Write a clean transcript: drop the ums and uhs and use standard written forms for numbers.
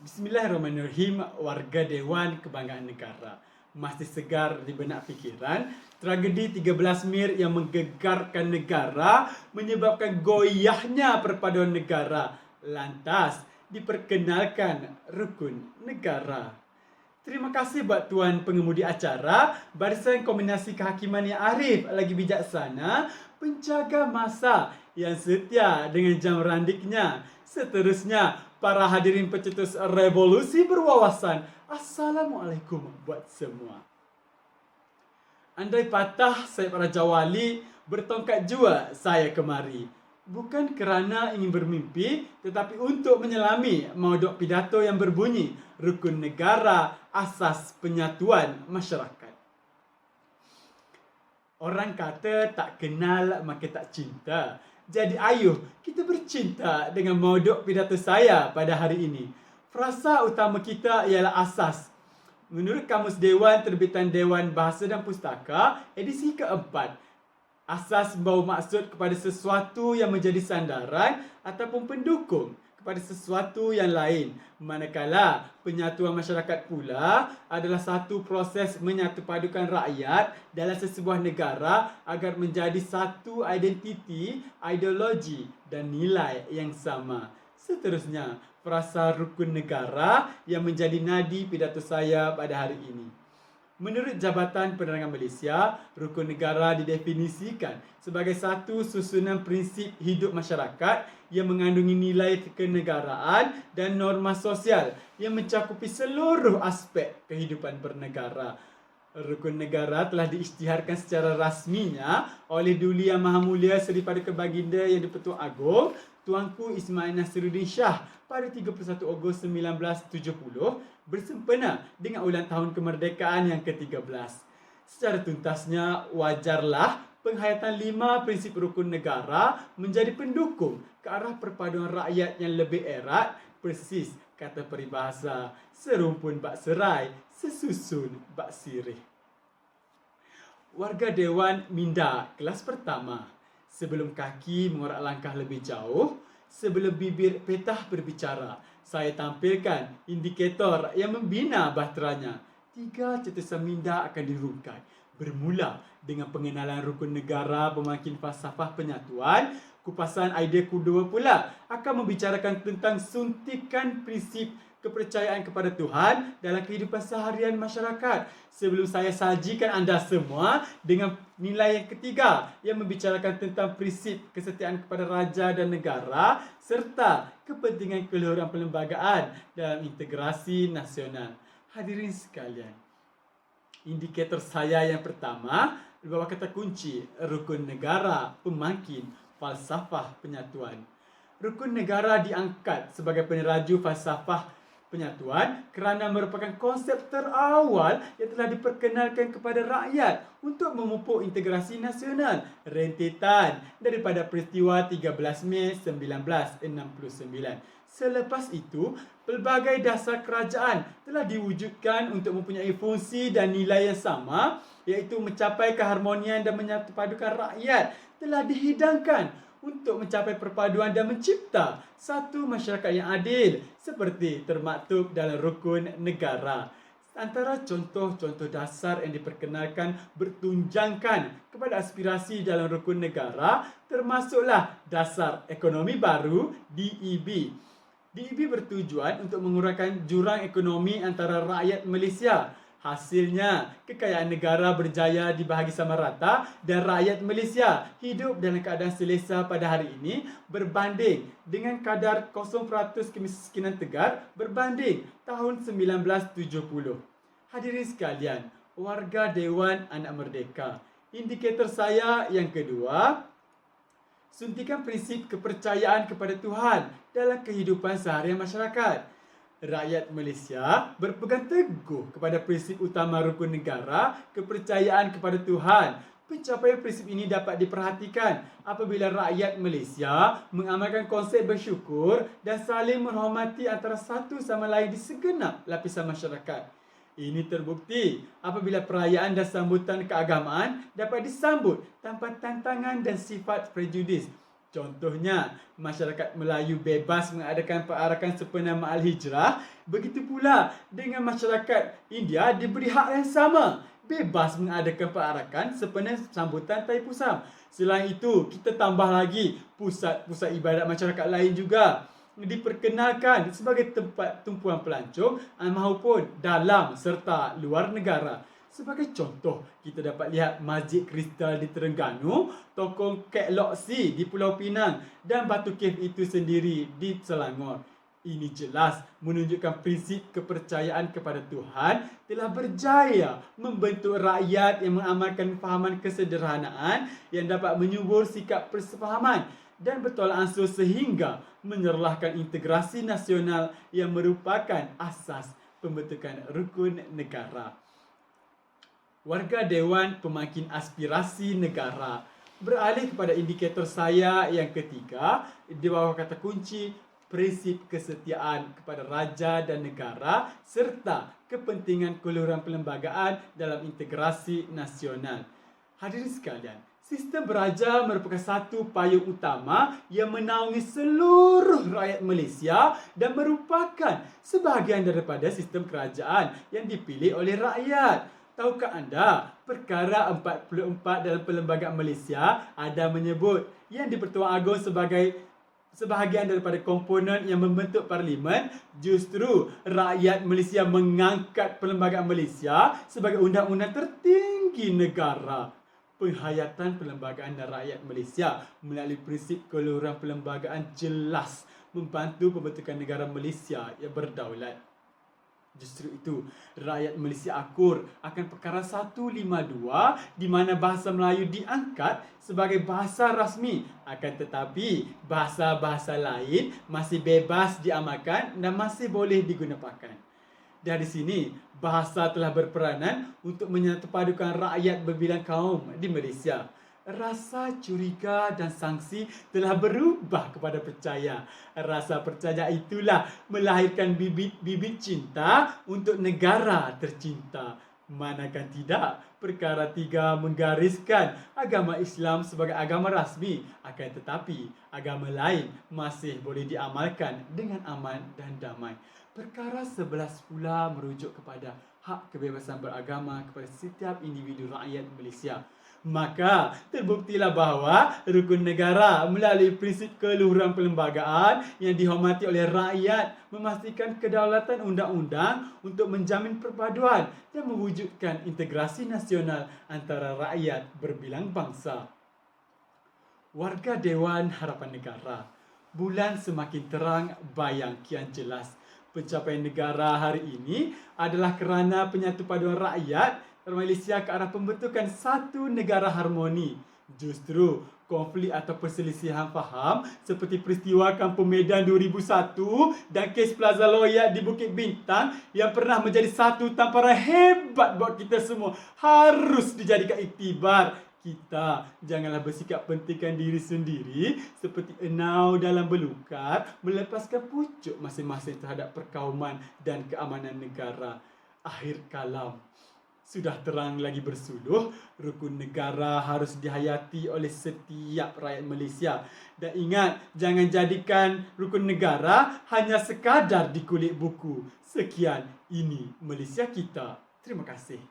Bismillahirrahmanirrahim, warga Dewan Kebanggaan Negara. Masih segar di benak fikiran, tragedi 13 Mir yang menggegarkan negara menyebabkan goyahnya perpaduan negara. Lantas, diperkenalkan rukun negara. Terima kasih buat Tuan pengemudi acara, barisan kombinasi kehakiman yang arif lagi bijaksana, penjaga masa yang setia dengan jam randiknya. Seterusnya, para hadirin pencetus revolusi berwawasan, Assalamualaikum buat semua. Andai patah saya para jawali, bertongkat jua saya kemari. Bukan kerana ingin bermimpi, tetapi untuk menyelami mauduk pidato yang berbunyi rukun negara asas penyatuan masyarakat. Orang kata tak kenal maka tak cinta. Jadi ayuh kita bercinta dengan mauduk pidato saya pada hari ini. Frasa utama kita ialah asas. Menurut Kamus Dewan Terbitan Dewan Bahasa dan Pustaka, edisi keempat, asas membawa maksud kepada sesuatu yang menjadi sandaran ataupun pendukung kepada sesuatu yang lain. Manakala penyatuan masyarakat pula adalah satu proses menyatupadukan rakyat dalam sesebuah negara agar menjadi satu identiti, ideologi dan nilai yang sama. Seterusnya, frasa rukun negara yang menjadi nadi pidato saya pada hari ini. Menurut Jabatan Penerangan Malaysia, rukun negara didefinisikan sebagai satu susunan prinsip hidup masyarakat yang mengandungi nilai kenegaraan dan norma sosial yang mencakupi seluruh aspek kehidupan bernegara. Rukun negara telah diisytiharkan secara rasminya oleh Duli Yang Maha Mulia Seri Paduka Baginda Yang di-Pertuan Agong Tuanku Ismail Nasiruddin Shah pada 31 Ogos 1970 bersempena dengan ulang tahun kemerdekaan yang ke-13. Secara tuntasnya, wajarlah penghayatan 5 prinsip rukun negara menjadi pendukung ke arah perpaduan rakyat yang lebih erat, persis kata peribahasa, serumpun bak serai, sesusun bak sirih. Warga Dewan minda kelas pertama. Sebelum kaki mengorak langkah lebih jauh, sebelum bibir petah berbicara, saya tampilkan indikator yang membina bahteranya. 3 cetusan minda akan dirungkai. Bermula dengan pengenalan rukun negara pemakin falsafah penyatuan, kupasan idea kedua pula akan membicarakan tentang suntikan prinsip kepercayaan kepada Tuhan dalam kehidupan seharian masyarakat. Sebelum saya sajikan anda semua dengan nilai yang ketiga yang membicarakan tentang prinsip kesetiaan kepada raja dan negara serta kepentingan keluhuran perlembagaan dalam integrasi nasional. Hadirin sekalian, indikator saya yang pertama di bawah kata kunci rukun negara pemangkin falsafah penyatuan. Rukun negara diangkat sebagai peneraju falsafah penyatuan kerana merupakan konsep terawal yang telah diperkenalkan kepada rakyat untuk memupuk integrasi nasional rentetan daripada peristiwa 13 Mei 1969. Selepas itu, pelbagai dasar kerajaan telah diwujudkan untuk mempunyai fungsi dan nilai yang sama, iaitu mencapai keharmonian dan menyatupadukan rakyat telah dihidangkan untuk mencapai perpaduan dan mencipta satu masyarakat yang adil seperti termaktub dalam rukun negara. Antara contoh-contoh dasar yang diperkenalkan bertunjangkan kepada aspirasi dalam rukun negara termasuklah dasar ekonomi baru DEB. DEB bertujuan untuk mengurangkan jurang ekonomi antara rakyat Malaysia. Hasilnya, kekayaan negara berjaya dibahagi sama rata dan rakyat Malaysia hidup dalam keadaan selesa pada hari ini berbanding dengan kadar 0% kemiskinan tegar berbanding tahun 1970. Hadirin sekalian, warga Dewan Anak Merdeka, indikator saya yang kedua, suntikan prinsip kepercayaan kepada Tuhan dalam kehidupan seharian masyarakat. Rakyat Malaysia berpegang teguh kepada prinsip utama rukun negara, kepercayaan kepada Tuhan. Pencapaian prinsip ini dapat diperhatikan apabila rakyat Malaysia mengamalkan konsep bersyukur dan saling menghormati antara satu sama lain di segenap lapisan masyarakat. Ini terbukti apabila perayaan dan sambutan keagamaan dapat disambut tanpa tantangan dan sifat prejudis. Contohnya, masyarakat Melayu bebas mengadakan perarakan sempena Ma'al Hijrah. Begitu pula dengan masyarakat India diberi hak yang sama, bebas mengadakan perarakan sempena sambutan Taipusam. Selain itu, kita tambah lagi pusat-pusat ibadat masyarakat lain juga diperkenalkan sebagai tempat tumpuan pelancong maupun dalam serta luar negara. Sebagai contoh, kita dapat lihat Masjid Kristal di Terengganu, Tokong Kek Lok Si di Pulau Pinang dan Batu Cave itu sendiri di Selangor. Ini jelas menunjukkan prinsip kepercayaan kepada Tuhan telah berjaya membentuk rakyat yang mengamalkan fahaman kesederhanaan yang dapat menyubur sikap persefahaman dan bertolak ansur sehingga menyerlahkan integrasi nasional yang merupakan asas pembentukan rukun negara. Warga Dewan Pemakin Aspirasi Negara. Beralih kepada indikator saya yang ketiga, di bawah kata kunci prinsip kesetiaan kepada raja dan negara serta kepentingan keluhuran perlembagaan dalam integrasi nasional. Hadirin sekalian, sistem beraja merupakan satu payung utama yang menaungi seluruh rakyat Malaysia dan merupakan sebahagian daripada sistem kerajaan yang dipilih oleh rakyat. Tahukah anda, perkara 44 dalam Perlembagaan Malaysia ada menyebut yang di-Pertuan Agong sebagai sebahagian daripada komponen yang membentuk parlimen. Justru rakyat Malaysia mengangkat Perlembagaan Malaysia sebagai undang-undang tertinggi negara. Penghayatan perlembagaan dan rakyat Malaysia melalui prinsip keluhuran perlembagaan jelas membantu pembentukan negara Malaysia yang berdaulat. Justru itu, rakyat Malaysia akur akan perkara 152 di mana bahasa Melayu diangkat sebagai bahasa rasmi. Akan tetapi, bahasa-bahasa lain masih bebas diamalkan dan masih boleh digunakan. Dari sini, bahasa telah berperanan untuk menyatupadukan rakyat berbilang kaum di Malaysia. Rasa curiga dan sangsi telah berubah kepada percaya. Rasa percaya itulah melahirkan bibit cinta untuk negara tercinta. Manakah tidak, perkara 3 menggariskan agama Islam sebagai agama rasmi. Akan tetapi, agama lain masih boleh diamalkan dengan aman dan damai. Perkara 11 pula merujuk kepada hak kebebasan beragama kepada setiap individu rakyat Malaysia. Maka terbuktilah bahawa rukun negara melalui prinsip keluhuran perlembagaan yang dihormati oleh rakyat memastikan kedaulatan undang-undang untuk menjamin perpaduan dan mewujudkan integrasi nasional antara rakyat berbilang bangsa. Warga Dewan Harapan Negara. Bulan semakin terang, bayang kian jelas. Pencapaian negara hari ini adalah kerana penyatupaduan rakyat Malaysia ke arah pembentukan satu negara harmoni. Justru konflik atau perselisihan faham seperti peristiwa Kampung Medan 2001 dan kes Plaza Loyak di Bukit Bintang yang pernah menjadi satu tamparan hebat buat kita semua harus dijadikan iktibar. Kita janganlah bersikap pentingkan diri sendiri seperti enau dalam belukar, melepaskan pucuk masing-masing terhadap perkauman dan keamanan negara. Akhir kalam. Sudah terang lagi bersuluh, rukun negara harus dihayati oleh setiap rakyat Malaysia. Dan ingat, jangan jadikan rukun negara hanya sekadar di kulit buku. Sekian, ini Malaysia kita. Terima kasih.